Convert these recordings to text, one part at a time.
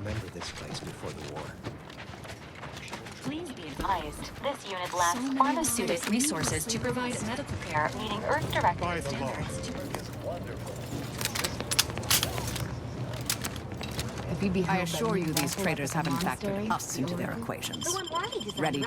remember this place before the war. Please be advised, this unit lacks pharmaceutic resources to provide medical care meeting Earth-directed standards. I assure you these traitors haven't factored us into their equations. Ready?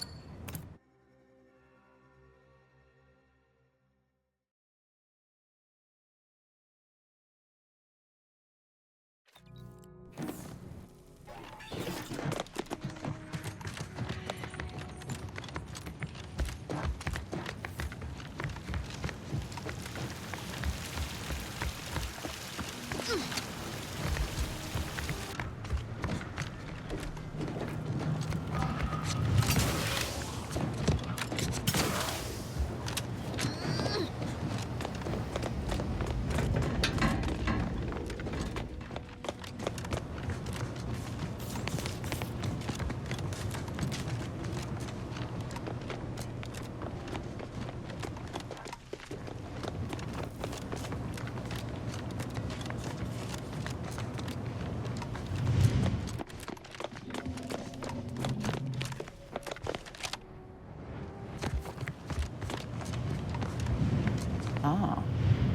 Oh,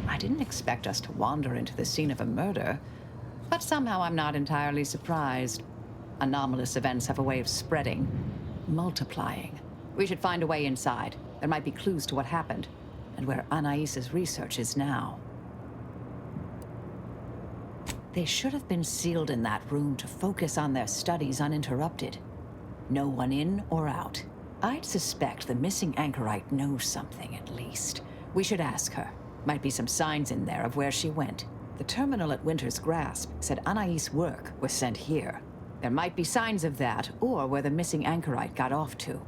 I didn't expect us to wander into the scene of a murder, but somehow I'm not entirely surprised. Anomalous events have a way of spreading, multiplying. We should find a way inside. There might be clues to what happened, and where Anais's research is now. They should have been sealed in that room to focus on their studies uninterrupted. No one in or out. I'd suspect the missing anchorite knows something, at least. We should ask her. Might be some signs in there of where she went. The terminal at Winter's Grasp said Anais' work was sent here. There might be signs of that, or where the missing anchorite got off to.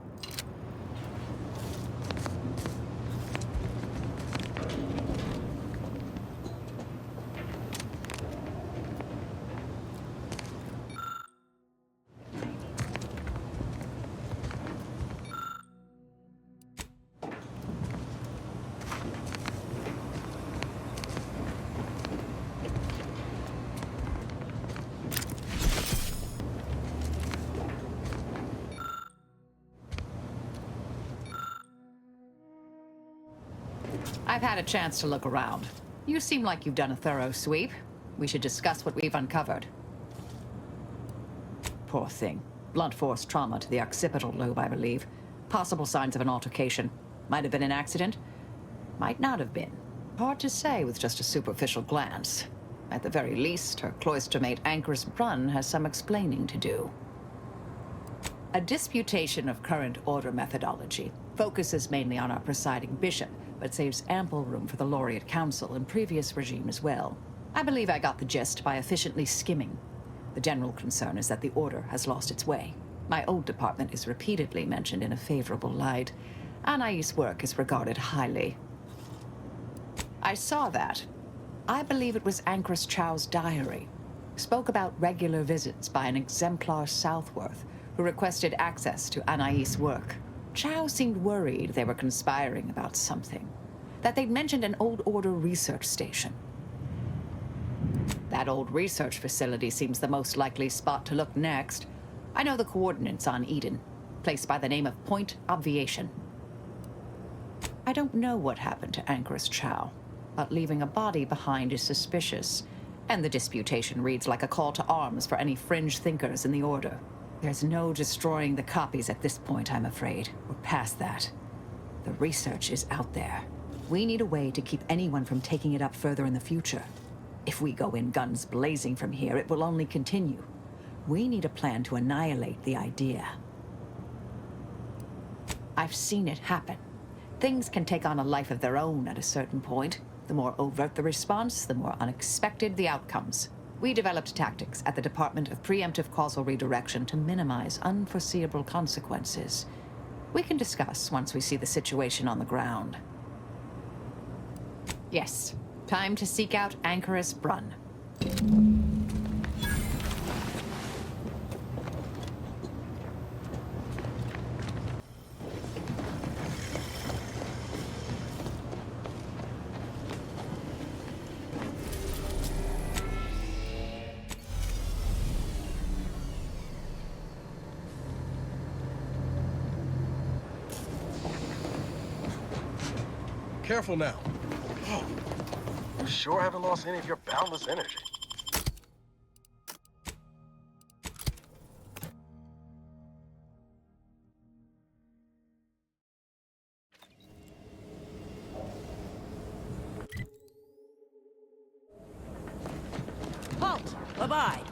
I've had a chance to look around. You seem like you've done a thorough sweep. We should discuss what we've uncovered. Poor thing. Blunt force trauma to the occipital lobe, I believe. Possible signs of an altercation. Might have been an accident. Might not have been. Hard to say with just a superficial glance. At the very least, her cloistermate Anchor's Brunn has some explaining to do. A disputation of current order methodology focuses mainly on our presiding bishop, but saves ample room for the Laureate Council and previous regime as well. I believe I got the gist by efficiently skimming. The general concern is that the order has lost its way. My old department is repeatedly mentioned in a favorable light. Anais' work is regarded highly. I saw that. I believe it was Anchoress Chow's diary. Spoke about regular visits by an exemplar Southworth, who requested access to Anais' work. Chow seemed worried they were conspiring about something. That they'd mentioned an old order research station. That old research facility seems the most likely spot to look next. I know the coordinates on Eden. Place by the name of Point Obviation. I don't know what happened to Anchoress Chow, but leaving a body behind is suspicious. And the disputation reads like a call to arms for any fringe thinkers in the Order. There's no destroying the copies at this point, I'm afraid. We're past that. The research is out there. We need a way to keep anyone from taking it up further in the future. If we go in guns blazing from here, it will only continue. We need a plan to annihilate the idea. I've seen it happen. Things can take on a life of their own at a certain point. The more overt the response, the more unexpected the outcomes. We developed tactics at the Department of Preemptive Causal Redirection to minimize unforeseeable consequences. We can discuss once we see the situation on the ground. Yes, time to seek out Anchoress Brunn. Careful now. Oh, you sure haven't lost any of your boundless energy. Halt! Abide!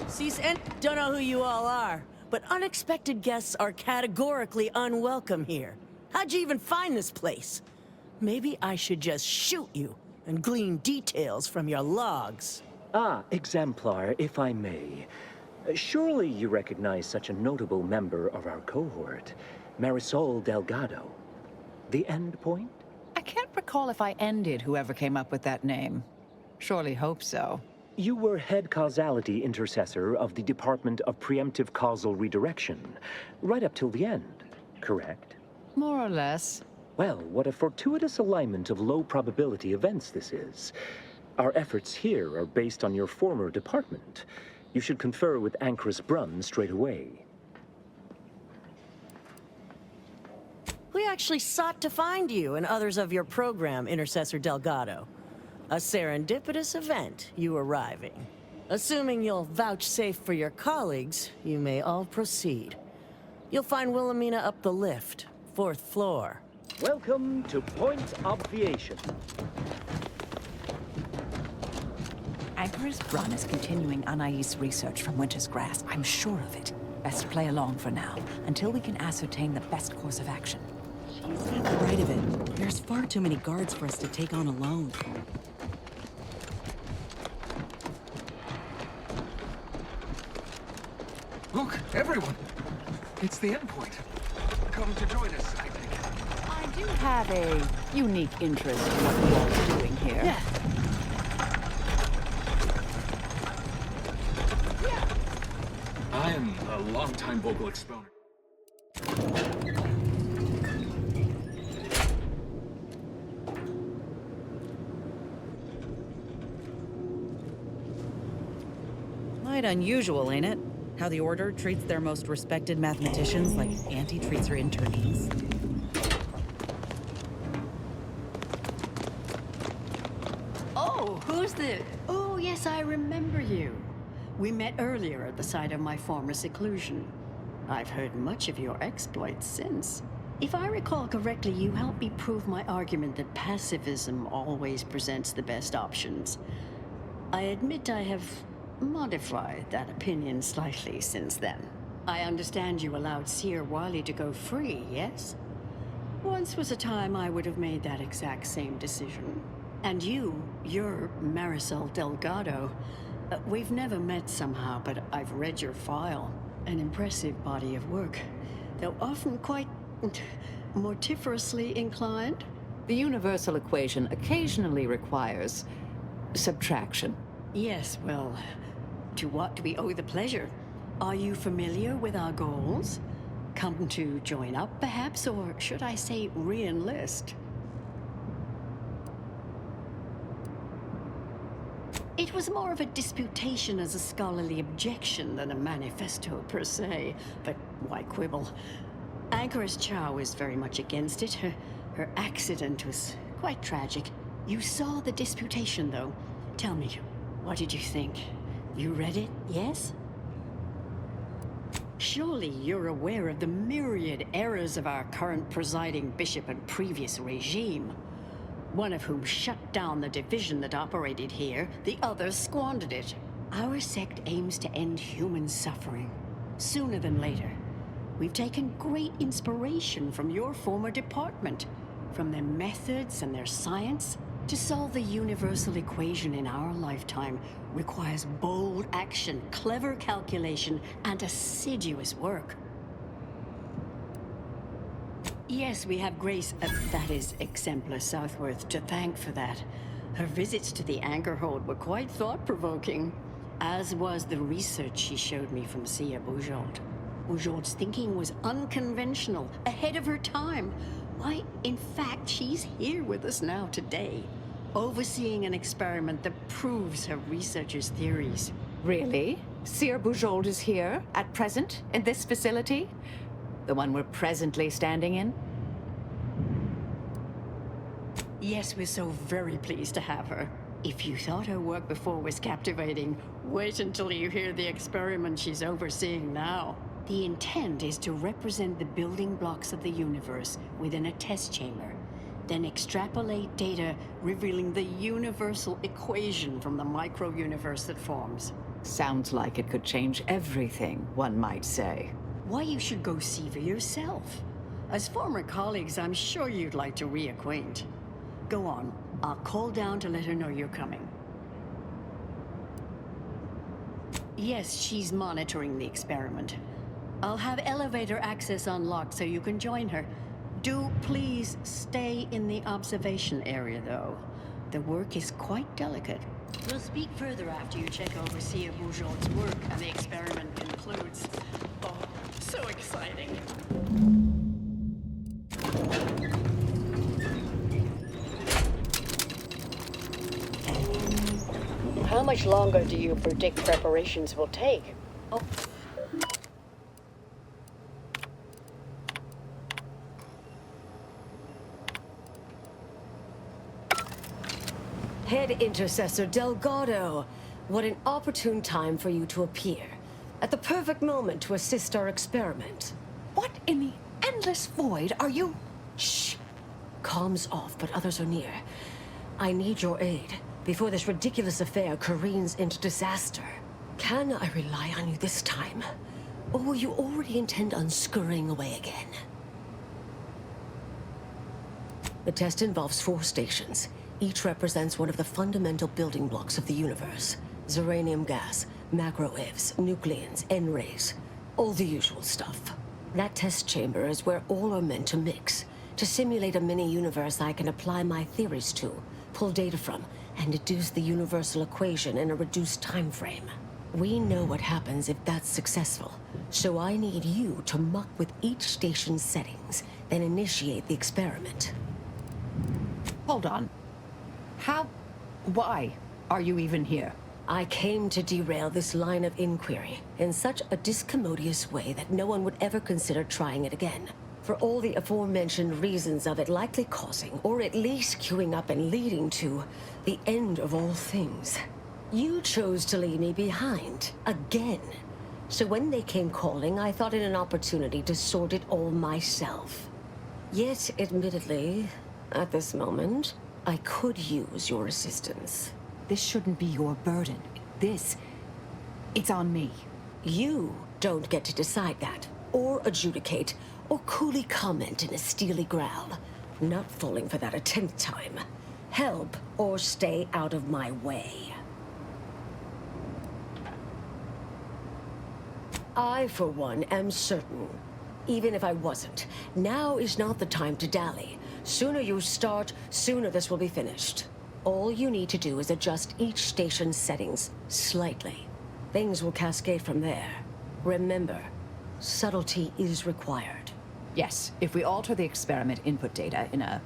Cease and don't know who you all are, but unexpected guests are categorically unwelcome here. How'd you even find this place? Maybe I should just shoot you and glean details from your logs. Ah, Exemplar, if I may. Surely you recognize such a notable member of our cohort, Marisol Delgado. The Endpoint? I can't recall if I ended whoever came up with that name. Surely hope so. You were head causality intercessor of the Department of Preemptive Causal Redirection, right up till the end, correct? More or less. Well, what a fortuitous alignment of low-probability events this is. Our efforts here are based on your former department. You should confer with Anchoress Brunn straight away. We actually sought to find you and others of your program, Intercessor Delgado. A serendipitous event, you arriving. Assuming you'll vouchsafe for your colleagues, you may all proceed. You'll find Wilhelmina up the lift, 4th floor. Welcome to Point Obviation. Anchoress Brunn is continuing Anais' research from Winter's Grass. I'm sure of it. Best play along for now, until we can ascertain the best course of action. She's got the right of it. There's far too many guards for us to take on alone. Look, everyone! It's the Endpoint. Come to join us, I think. I do have a unique interest in what you all are doing here. Yeah. I am a long-time vocal exponent. Quite unusual, ain't it? How the Order treats their most respected mathematicians like Auntie treats her internees. Oh, who's this? Oh, yes, I remember you. We met earlier at the site of my former seclusion. I've heard much of your exploits since. If I recall correctly, you helped me prove my argument that pacifism always presents the best options. I admit I have modified that opinion slightly since then. I understand you allowed Seer Wiley to go free, yes? Once was a time I would have made that exact same decision. And you're Marisol Delgado. We've never met somehow, but I've read your file. An impressive body of work, though often quite mortiferously inclined. The universal equation occasionally requires subtraction. Yes, well, to what do we owe the pleasure? Are you familiar with our goals? Come to join up, perhaps, or should I say re-enlist? It was more of a disputation as a scholarly objection than a manifesto per se, but why quibble? Anchoress Chow is very much against it. Her accident was quite tragic. You saw the disputation, though. Tell me, what did you think? You read it, yes? Surely you're aware of the myriad errors of our current presiding bishop and previous regime. One of whom shut down the division that operated here, the other squandered it. Our sect aims to end human suffering, sooner than later. We've taken great inspiration from your former department, from their methods and their science. To solve the universal equation in our lifetime requires bold action, clever calculation, and assiduous work. Yes, we have Grace, that is, Exemplar Southworth, to thank for that. Her visits to the Angerhold were quite thought-provoking, as was the research she showed me from Sia Bujold. Bujold's thinking was unconventional, ahead of her time. Why, in fact, she's here with us now today, overseeing an experiment that proves her researcher's theories. Really? Seer Bujold is here, at present, in this facility? The one we're presently standing in? Yes, we're so very pleased to have her. If you thought her work before was captivating, wait until you hear the experiment she's overseeing now. The intent is to represent the building blocks of the universe within a test chamber, then extrapolate data revealing the universal equation from the micro-universe that forms. Sounds like it could change everything, one might say. Why, you should go see for yourself. As former colleagues, I'm sure you'd like to reacquaint. Go on. I'll call down to let her know you're coming. Yes, she's monitoring the experiment. I'll have elevator access unlocked so you can join her. Do please stay in the observation area, though. The work is quite delicate. We'll speak further after you check over Sia Bourgeois' work and the experiment concludes. Oh, so exciting. How much longer do you predict preparations will take? Oh. Head Intercessor Delgado, what an opportune time for you to appear. At the perfect moment to assist our experiment. What in the endless void are you? Shh. Comms off, but others are near. I need your aid before this ridiculous affair careens into disaster. Can I rely on you this time? Or will you already intend on scurrying away again? The test involves 4 stations. Each represents one of the fundamental building blocks of the universe. Zeranium gas, macro-ivs, nucleons, N-rays. All the usual stuff. That test chamber is where all are meant to mix. To simulate a mini-universe I can apply my theories to, pull data from, and deduce the universal equation in a reduced time frame. We know what happens if that's successful, so I need you to muck with each station's settings, then initiate the experiment. Hold on. Why are you even here? I came to derail this line of inquiry in such a discommodious way that no one would ever consider trying it again. For all the aforementioned reasons of it likely causing, or at least queuing up and leading to, the end of all things. You chose to leave me behind, again. So when they came calling, I thought it an opportunity to sort it all myself. Yet, admittedly, at this moment, I could use your assistance. This shouldn't be your burden. It's on me. You don't get to decide that, or adjudicate, or coolly comment in a steely growl. Not falling for that a 10th time. Help, or stay out of my way. I, for one, am certain. Even if I wasn't, now is not the time to dally. Sooner you start, sooner this will be finished. All you need to do is adjust each station's settings slightly. Things will cascade from there. Remember, subtlety is required. Yes, if we alter the experiment input data in a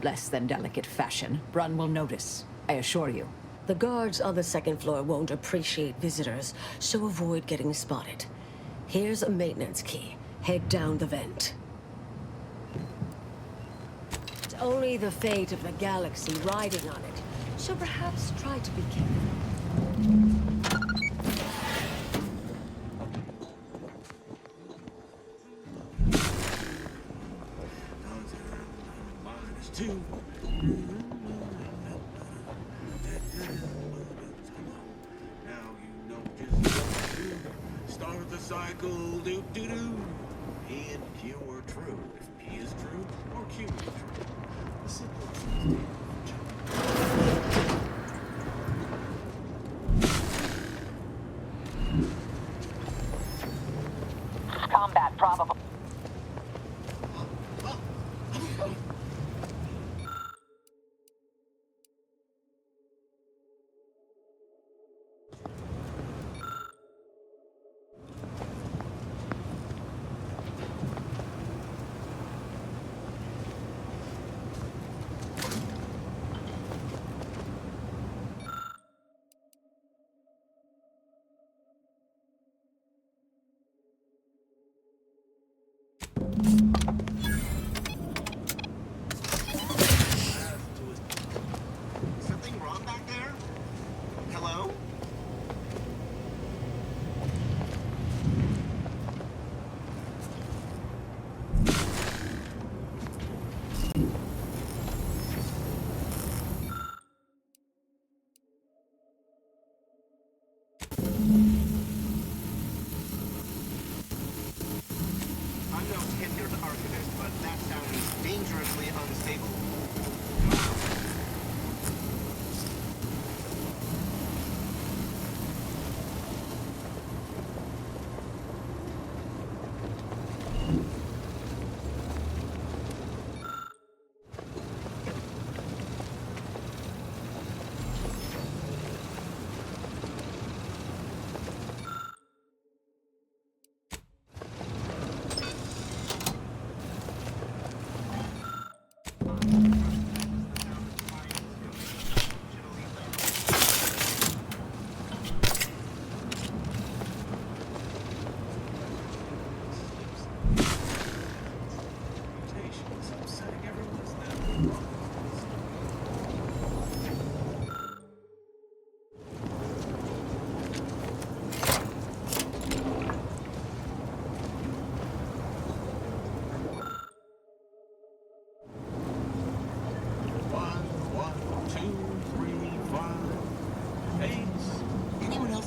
less than delicate fashion, Brun will notice, I assure you. The guards on the 2nd floor won't appreciate visitors, so avoid getting spotted. Here's a maintenance key. Head down the vent. It's only the fate of the galaxy riding on it, so perhaps try to be careful. Start the cycle, do-do-do. P and Q are true. If P is true, or Q is true. The simple truth. Combat probable.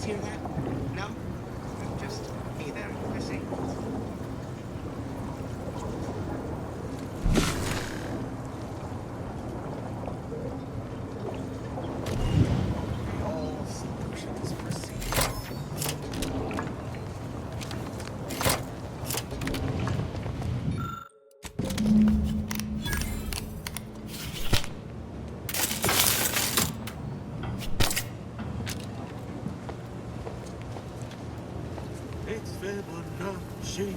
hear that? No? Just me there, I see. All solutions proceed. It's Fibonacci,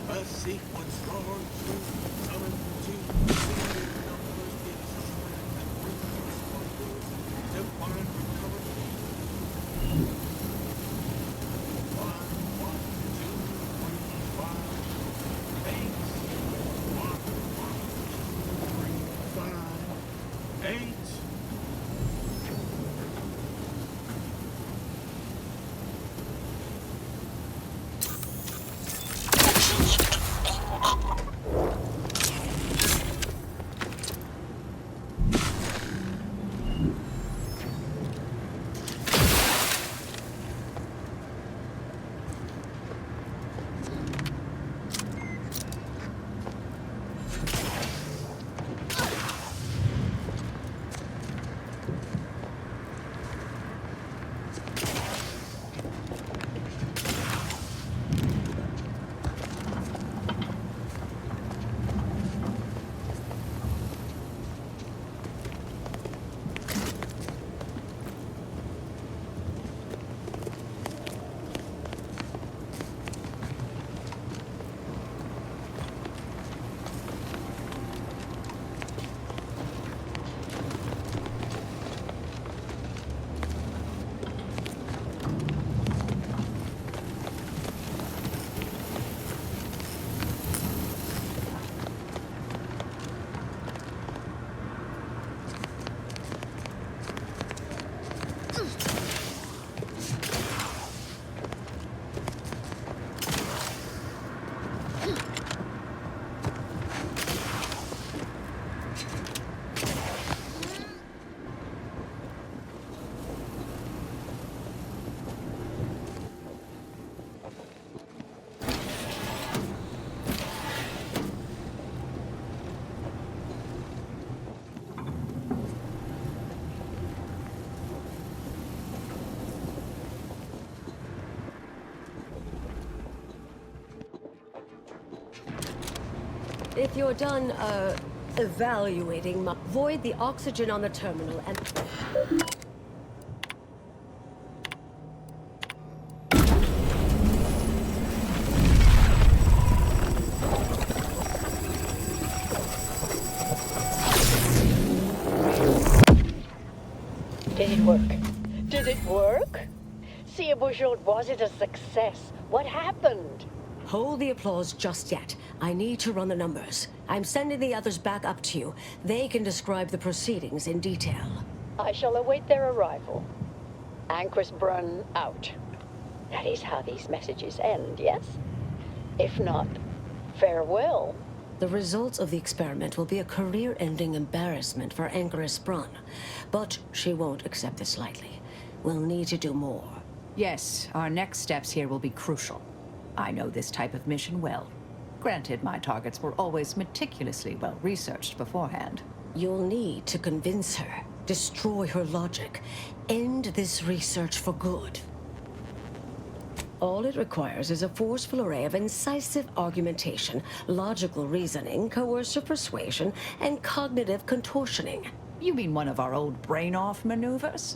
a sequence gone through, summon to singular numbers, gives us strength and brings us wonders, divine recovery. 1, 1, 2, 3, 5, 8. 1, 1, 2, 3, 5, 8. If you're done, evaluating, void the oxygen on the terminal and... Did it work? Did it work? See, Bouchard, was it a success? What happened? Hold the applause just yet. I need to run the numbers. I'm sending the others back up to you. They can describe the proceedings in detail. I shall await their arrival. Anchor's Brun out. That is how these messages end, yes? If not, farewell. The results of the experiment will be a career-ending embarrassment for Anchoress Brun. But she won't accept this lightly. We'll need to do more. Yes, our next steps here will be crucial. I know this type of mission well. Granted, my targets were always meticulously well-researched beforehand. You'll need to convince her, destroy her logic, end this research for good. All it requires is a forceful array of incisive argumentation, logical reasoning, coercive persuasion, and cognitive contortioning. You mean one of our old brain-off maneuvers?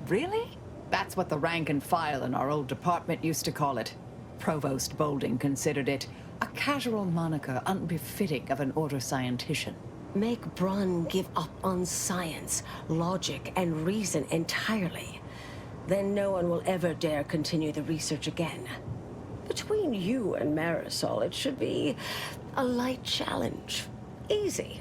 Really? That's what the rank and file in our old department used to call it. Provost Bolding considered it a casual moniker unbefitting of an order scientician. Make Brun give up on science, logic, and reason entirely. Then no one will ever dare continue the research again. Between you and Marisol, it should be a light challenge. Easy.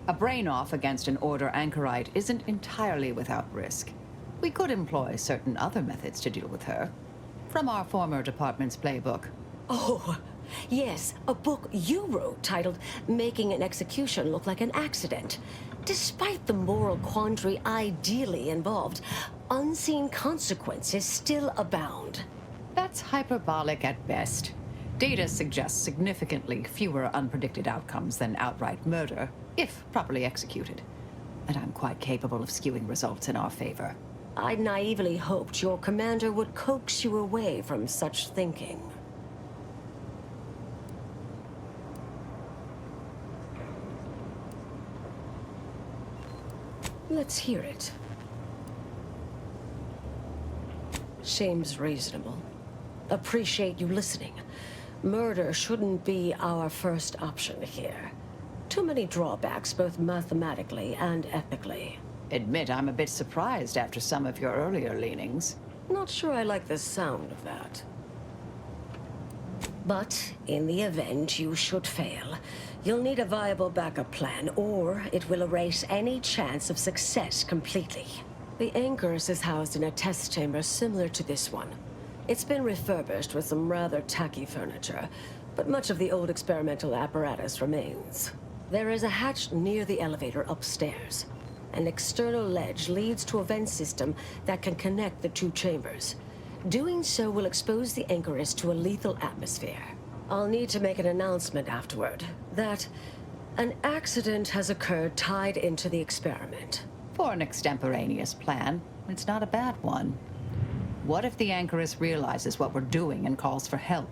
A brain-off against an Order anchorite isn't entirely without risk. We could employ certain other methods to deal with her. From our former department's playbook. Oh, Yes, a book you wrote titled Making an Execution Look Like an Accident. Despite the moral quandary ideally involved, unseen consequences still abound. That's hyperbolic at best. Data suggests significantly fewer unpredicted outcomes than outright murder, if properly executed. And I'm quite capable of skewing results in our favor. I naively hoped your commander would coax you away from such thinking. Let's hear it. Seems reasonable. Appreciate you listening. Murder shouldn't be our first option here. Too many drawbacks, both mathematically and ethically. Admit I'm a bit surprised after some of your earlier leanings. Not sure I like the sound of that. But in the event you should fail, you'll need a viable backup plan, or it will erase any chance of success completely. The Anchorus is housed in a test chamber similar to this one. It's been refurbished with some rather tacky furniture, but much of the old experimental apparatus remains. There is a hatch near the elevator upstairs. An external ledge leads to a vent system that can connect the two chambers. Doing so will expose the Anchorus to a lethal atmosphere. I'll need to make an announcement afterward that an accident has occurred tied into the experiment. For an extemporaneous plan, it's not a bad one. What if the Anchoress realizes what we're doing and calls for help?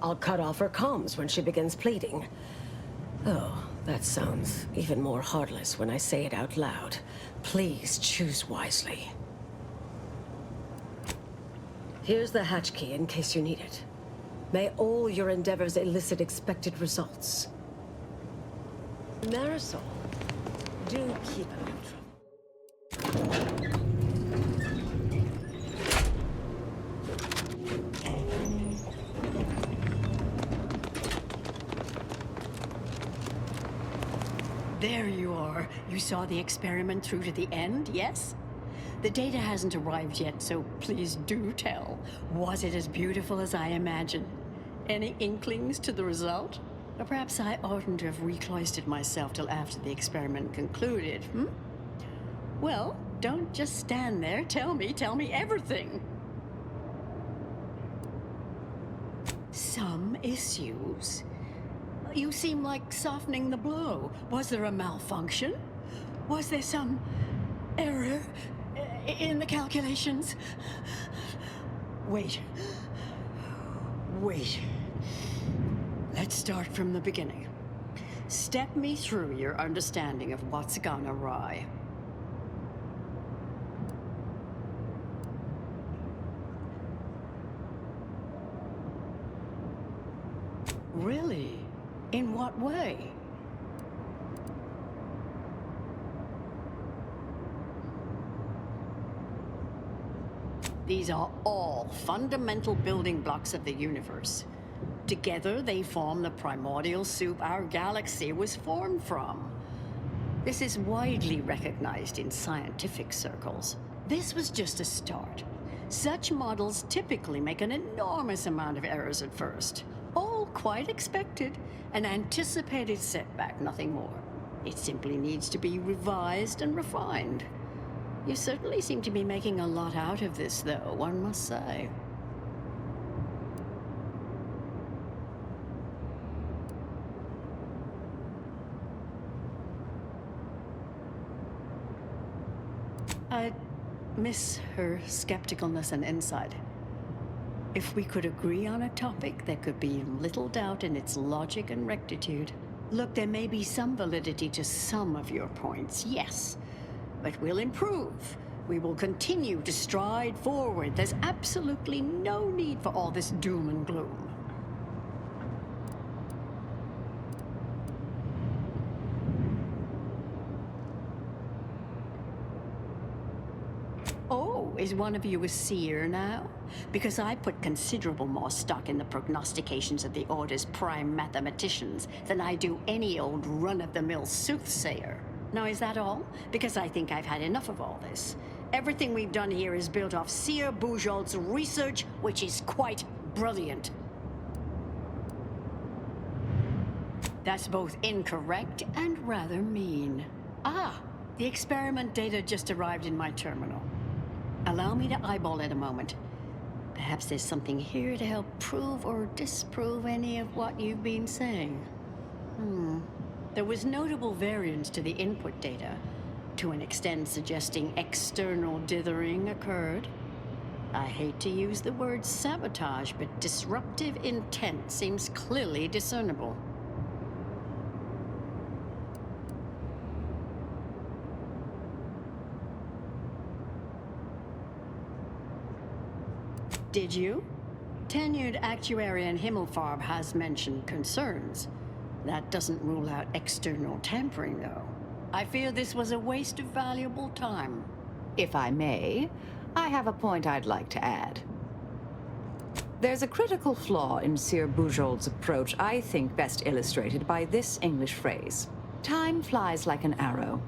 I'll cut off her comms when she begins pleading. Oh, that sounds even more heartless when I say it out loud. Please choose wisely. Here's the hatch key in case you need it. May all your endeavors elicit expected results. Marisol, do keep it neutral. There you are. You saw the experiment through to the end, yes? The data hasn't arrived yet, so please do tell. Was it as beautiful as I imagined? Any inklings to the result? Or perhaps I oughtn't to have recloistered myself till after the experiment concluded, hmm? Well, don't just stand there. Tell me everything. Some issues. You seem like softening the blow. Was there a malfunction? Was there some error in the calculations? Wait. Let's start from the beginning. Step me through your understanding of what's gone awry. Really? In what way? These are all fundamental building blocks of the universe. Together, they form the primordial soup our galaxy was formed from. This is widely recognized in scientific circles. This was just a start. Such models typically make an enormous amount of errors at first. All quite expected, an anticipated setback, nothing more. It simply needs to be revised and refined. You certainly seem to be making a lot out of this, though, one must say. I miss her skepticalness and insight. If we could agree on a topic, there could be little doubt in its logic and rectitude. Look, there may be some validity to some of your points, yes. But we'll improve. We will continue to stride forward. There's absolutely no need for all this doom and gloom. Oh, is one of you a seer now? Because I put considerable more stock in the prognostications of the Order's prime mathematicians than I do any old run-of-the-mill soothsayer. Now, is that all? Because I think I've had enough of all this. Everything we've done here is built off Seer Bujold's research, which is quite brilliant. That's both incorrect and rather mean. Ah, the experiment data just arrived in my terminal. Allow me to eyeball it a moment. Perhaps there's something here to help prove or disprove any of what you've been saying. There was notable variance to the input data, to an extent suggesting external dithering occurred. I hate to use the word sabotage, but disruptive intent seems clearly discernible. Did you? Tenured actuarian Himmelfarb has mentioned concerns. That doesn't rule out external tampering, though. I fear this was a waste of valuable time. If I may, I have a point I'd like to add. There's a critical flaw in Sir Bujold's approach I think best illustrated by this English phrase. Time flies like an arrow.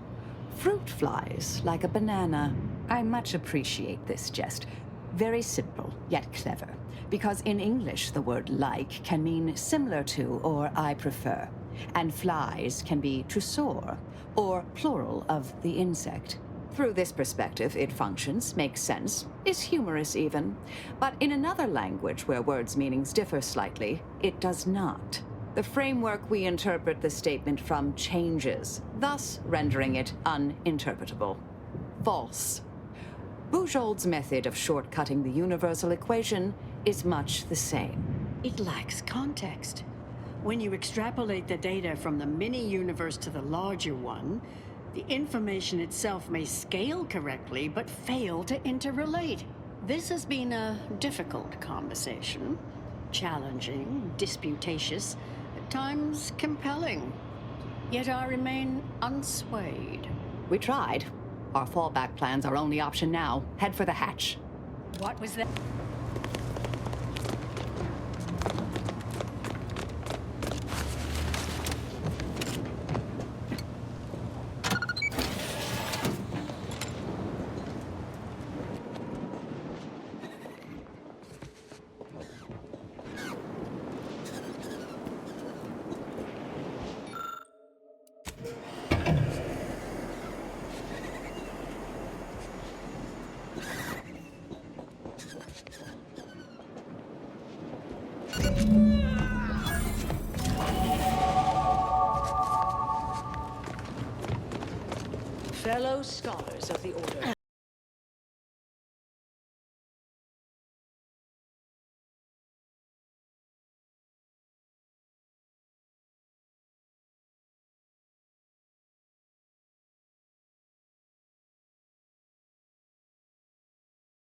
Fruit flies like a banana. I much appreciate this jest. Very simple, yet clever. Because in English, the word like can mean similar to or I prefer. And flies can be to soar, or plural of the insect. Through this perspective, it functions, makes sense, is humorous even. But in another language where words' meanings differ slightly, it does not. The framework we interpret the statement from changes, thus rendering it uninterpretable. False. Bujold's method of shortcutting the universal equation is much the same. It lacks context. When you extrapolate the data from the mini-universe to the larger one, the information itself may scale correctly, but fail to interrelate. This has been a difficult conversation. Challenging, disputatious, at times compelling. Yet I remain unswayed. We tried. Our fallback plan's our only option now. Head for the hatch. What was that? Fellow scholars of the Order,